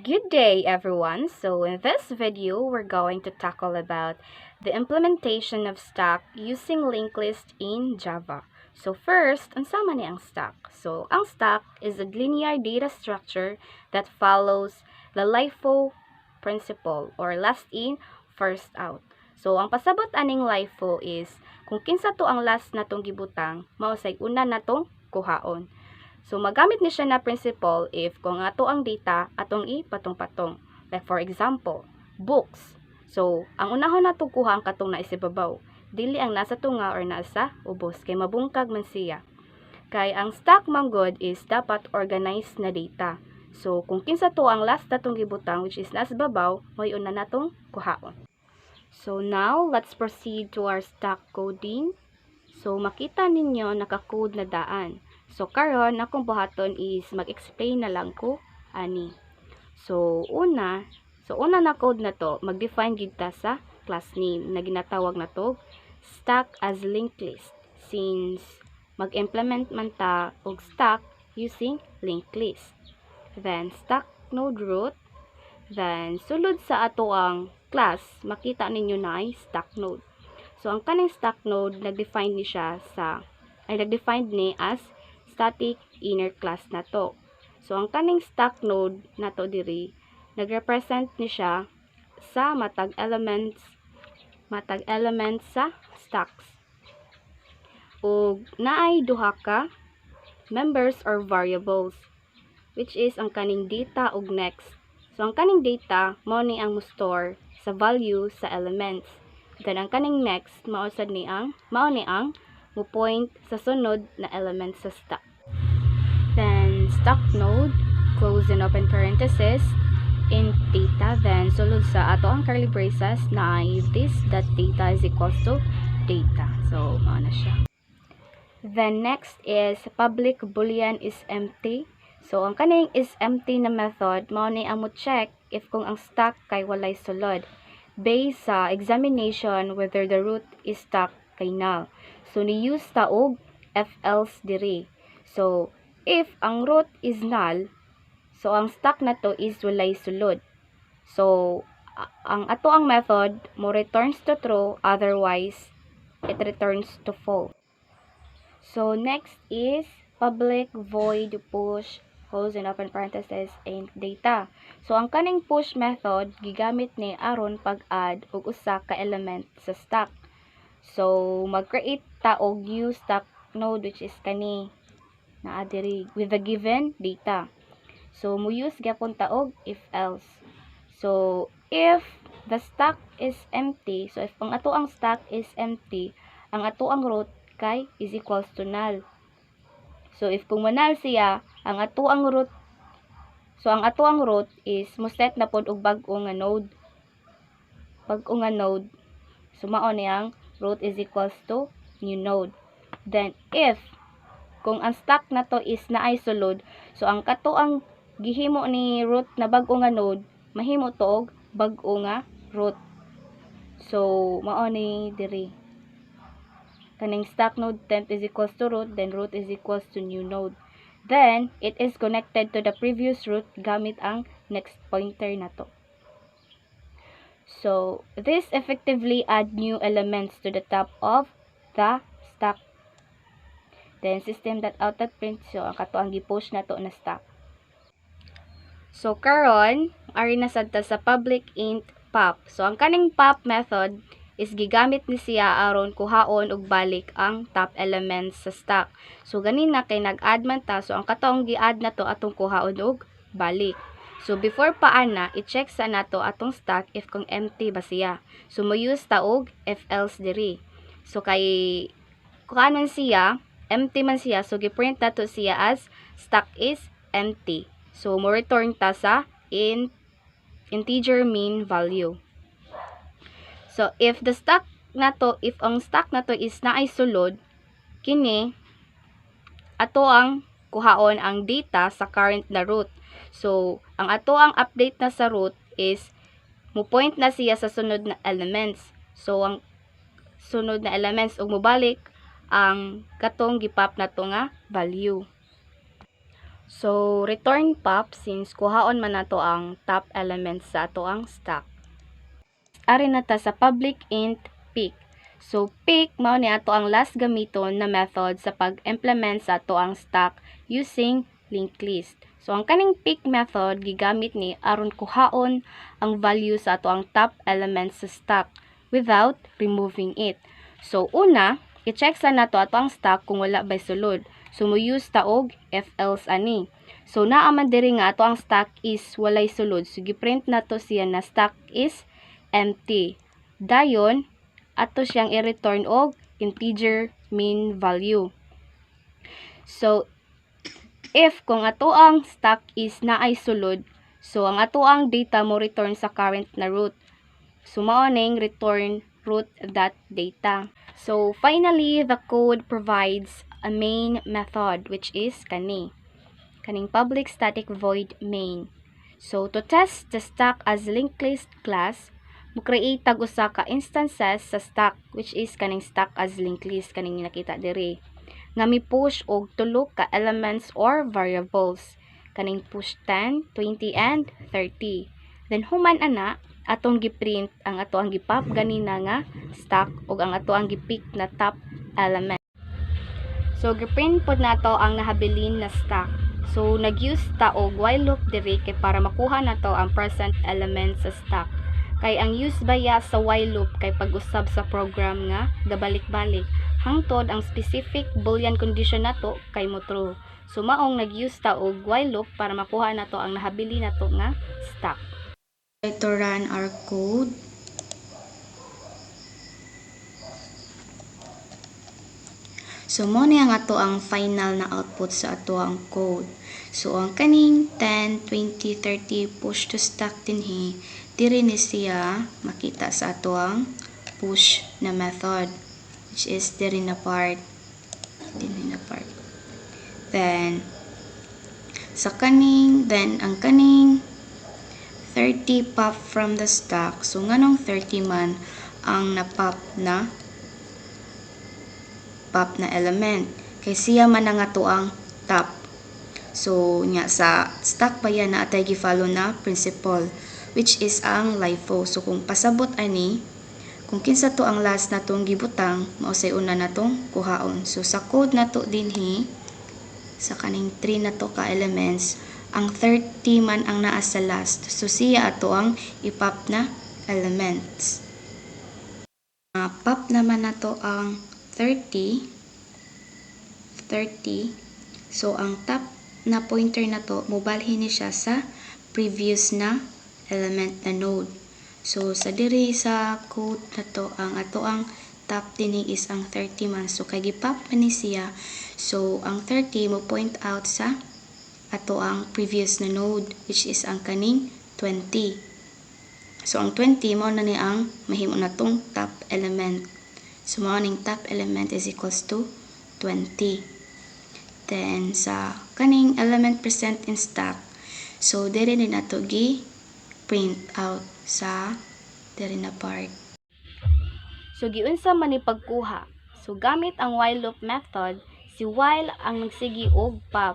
Good day everyone. So in this video, we're going to tackle about the implementation of stack using linked list in Java. So first, unsa man ni ang stack? So ang stack is a linear data structure that follows the LIFO principle or last in, first out. So ang pasabot aning LIFO is kung kinsa to ang last natong gibutang, mao say una natong kuhaon. So, magamit ni siya na principle if kung ato ang data atong ipatong-patong. Like for example, books. So, ang unahon nato kuha ang katong naisibabaw. Dili ang nasa tunga or nasa ubos kay mabungkag man siya. Kay ang stack manggod is dapat organized na data. So, kung kinsa to ang last natong gibutang which is nasa babaw, may una natong kuhaon. So, now let's proceed to our stack coding. So, makita ninyo naka-code na daan. So, karon akong buhaton is mag-explain na lang ko ani. So, una na code na to, mag-define gid ta sa class name na ginatawag na to stack as linked list since mag-implement man ta og stack using linked list. Then, stack node root. Then, sulod sa ato ang class, makita ninyo na ay stack node. So, ang kaning stack node, nag-define ni as static inner class na to. So, ang kaning stack node na to diri, nag-represent ni siya sa matag elements sa stacks. Ug naay duha ka members or variables, which is ang kaning data ug next. So, ang kaning data, mao ni ang mo-store sa value sa elements. Then, ang kaning next, mao ni ang mo-point sa sunod na element sa stack. Then, stack node, close and open parenthesis, int data, then sulod sa ato ang curly braces na ay this.data is equals to data. So, mao na siya. Then, next is public boolean is empty. So, ang kaning is empty na method, mao ni ang mo-check if kung ang stack kay walay sulod based sa examination whether the root is stack kay null. So, ni-use ta og if else diri. So, if ang root is null, so ang stack na to is walay sulod. So, ang ato ang method mo returns to true, otherwise it returns to false. So, next is public void push close and open parenthesis int data. So, ang kaning push method gigamit ni aron pag-add og usa ka element sa stack. So, mag-create ta og new stack node which is kani na diri with the given data. So, mo use gyapon ta og if else. So, if the stack is empty, so if ang ato ang stack is empty, ang ato ang root kay is equals to null. So, if kung null siya, ang ato ang root is mo set na pod og bag-o nga node. So, mao ni ang root is equals to new node. Then, if kung ang stack na to is naay sulod, so ang kato ang gihimo ni root na bag-o nga node, mahimo to og bag-o nga root. So, mao ni diri. Kaning stack node temp is equals to root, then root is equals to new node. Then, it is connected to the previous root gamit ang next pointer na to. So, this effectively add new elements to the top of the stack. Then, system.out.print, so ang kato ang gi-push na to na stack. So, karon ari na sad ta sa public int pop. So, ang kaning pop method is gigamit ni siya aron kuhaon og balik ang top elements sa stack. So, ganina kay nag-add man ta, so ang kato ang gi-add na to atong kuhaon og balik. So, before pa ana, i-check sa nato atong stack if kung empty ba siya. So, mo use ta og if else diri. So, kay kuhanon siya, empty man siya, so gi-print nato siya as stack is empty. So, mo return ta sa integer mean value. So, if ang stack na to is naay sulod, kini ato ang kuhaon ang data sa current na root. So, ang ato ang update na sa root is mo point na siya sa sunod na elements. So, ang sunod na elements ug mobalik ang katong gipap na to nga value. So return pop since kuhaon man nato ang top elements sa ato ang stack. Ari na ta sa public int pick. So pick mao ni ato ang last gamiton na method sa pag-implement sa ato ang stack using linked list. So ang kaning pick method gigamit ni aron kuhaon ang value sa ato ang top elements sa stack without removing it. So una, i-check sa nato ato ang stack kung wala bay sulod. So mo use ta og if else ani. So naa man diri nga ato ang stack is walay sulod. So gi-print nato siya na stack is empty. Dayon, ato siyang i-return og integer mean value. So, if kung ato ang stack is naay sulod, so ang ato ang data mo return sa current na root. So, mao ning return root.data. So, finally, the code provides a main method which is kaning public static void main. So, to test the stack as linked list class, mo create tag usa ka instances sa stack which is kaning stack as linked list kaning nakita diri nga mi push og tulo ka elements or variables kaning push 10, 20 and 30. Then human ana atong giprint ang ato ang gipop ganina nga stack ug ang ato ang gipick na top element. So giprint pod nato ang nahabilin na stack. So nag-use ta og while loop diri kay para makuha nato ang present element sa stack. Kay ang use baya sa while loop kay pag-usab sa program nga gabalik-balik hangtod ang specific boolean condition nato kay mo true. So maong nag-use ta og while loop para makuha nato ang nahabili nato nga stack. To run our code. So mo ni ang ato ang final na output sa ato ang code. So ang kaning 10, 20, 30 push to stack dinhi diri ni siya makita sa ato ang push na method which is diri na part. Then sa kaning ang kaning 30 pop from the stack. So nganong 30 man ang na-pop na element kay siya man ang ato ang top. So nya sa stack pa yan na atay gi-follow na principle which is ang LIFO. So kung pasabot ani, kung kinsa to ang last natong gibutang, mao say una natong kuhaon. So sa code nato dinhi sa kaning 3 nato ka elements, ang 30 man ang naa sa last. So siya ato ang ipop na elements. Pop naman nato ang 30. So ang top na pointer nato mobalhin ni siya sa previous na element na node. So sa diri sa code nato ang ato ang top dinhi is ang 30 man. So kay gipop man ni siya. So ang 30 mo point out sa ato ang previous na node which is ang kaning 20. So ang 20 mo na ni ang mahimo natong top element. So mao ning top element is equals to 20. Then sa kaning element present in stack, so diri ni nato gi print out sa diri na part. So giunsa man ni pagkuha. So gamit ang while loop method, si while ang nagsigi og pop.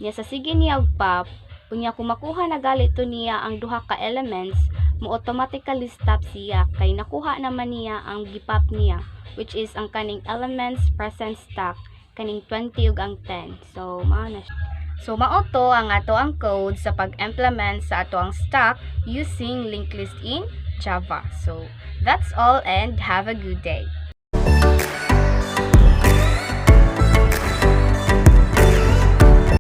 Nya sa sige niya og pop, unya kung makuha na galit to niya ang duha ka elements, mo automatically stop siya kay nakuha naman niya ang gipop niya which is ang kaning elements present stack kaning 20 ug ang 10. So mao na siya. So mao to ang ato ang code sa pag-implement sa ato ang stack using linked list in Java. So that's all and have a good day.